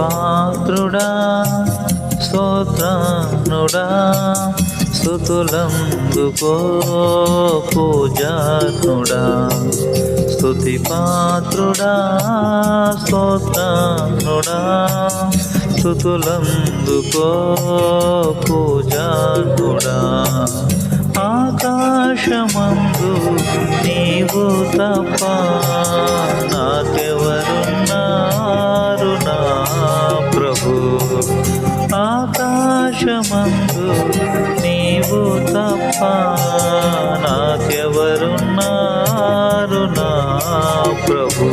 పాత్రుడా స్తోత్రానుడా స్తుతులందుకో పూజాత్ముడా స్తుతి పాత్రుడా స్తోత్రానుడా స్తుతులందుకో పూజాత్ముడా ఆకాశమందు నీవు తప్ప నాకెవరున్నారు నా ప్రభు ఆకాశమందు నీవు తప్ప నాకెవరున్నారు నా ప్రభు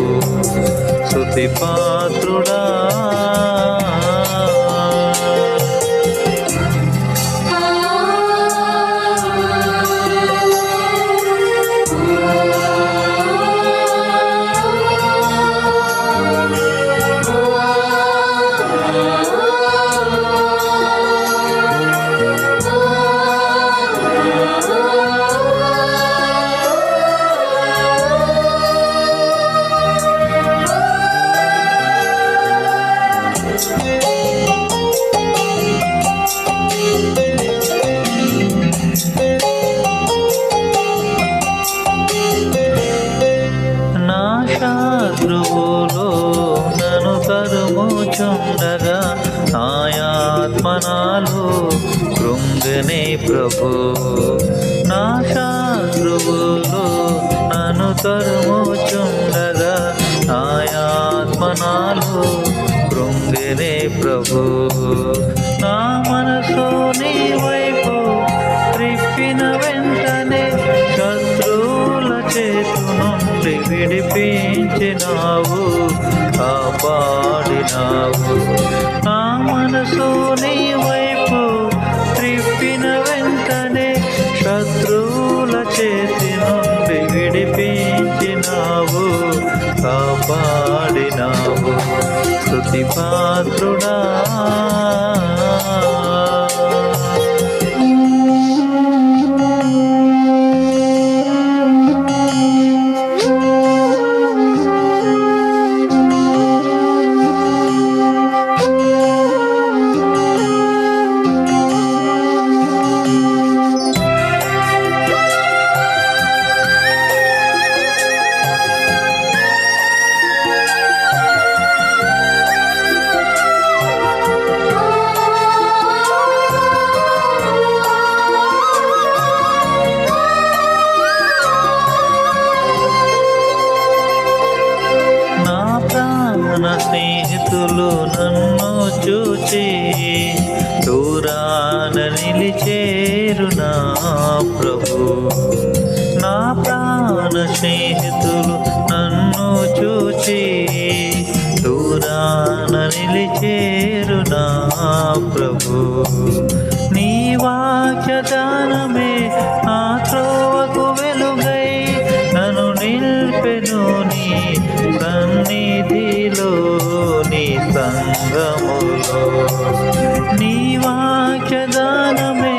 స్తుతి పాత్రుడా శత్రువులో నన్ను తరుముచుండగా నాయాత్మనాలు కృంగనే ప్రభు నా శత్రువులో నన్ను తరుముచుండగా నాయాత్మనాలు కృంగనే ప్రభు నా మనసు నీ వైపు త్రిప్పిన వెంటనే శత్రువుల చేతు నుండి విడిపించినావు కాపాడినావు నా మనసు నీ వైపు త్రిప్పిన వెంటనే శత్రువుల చేతి నుండి విడిపించినావు కాపాడినావు స్తుతి పాత్రుడా నా స్నేహితులు నన్ను చూచి దూరాన నిలిచేరు నా ప్రభు నా ప్రాణ స్నేహితులు నన్ను చూచి దూరాన నిలిచేరు నా ప్రభు నీ వాక్యదానమే ఆ త్రోవకు వెలుగై నన్ను నిల్పెను నీ సన్నిధిలో నీ సంగములో నీ వాక్యదానమే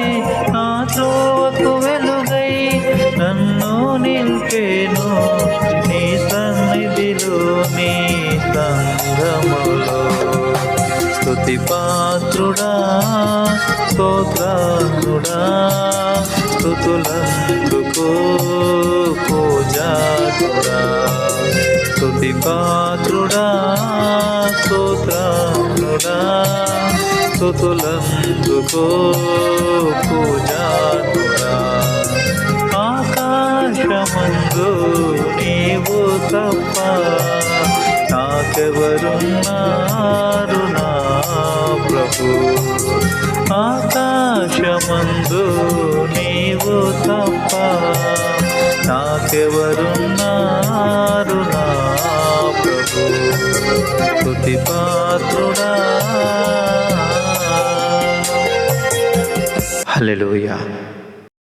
నా త్రోవకు వెలుగై నన్ను నిల్పెను నీ సన్నిధిలో నీ సంగములో స్తుతి పాత్రుడా స్తోత్రాత్ముడా స్తుతులందుకో పూజాత్ముడా స్తుతి పాత్రుడా స్తోత్రాత్ముడా స్తుతులందుకో పూజాత్ముడా ఆకాశమందు నీవు తప్ప నాకెవరున్నారు నా ప్రభు ఆకాశమందు నీవు తప్ప నాకెవరున్నారు నా ప్రభు స్తుతి పాత్రుడా హల్లెలూయా.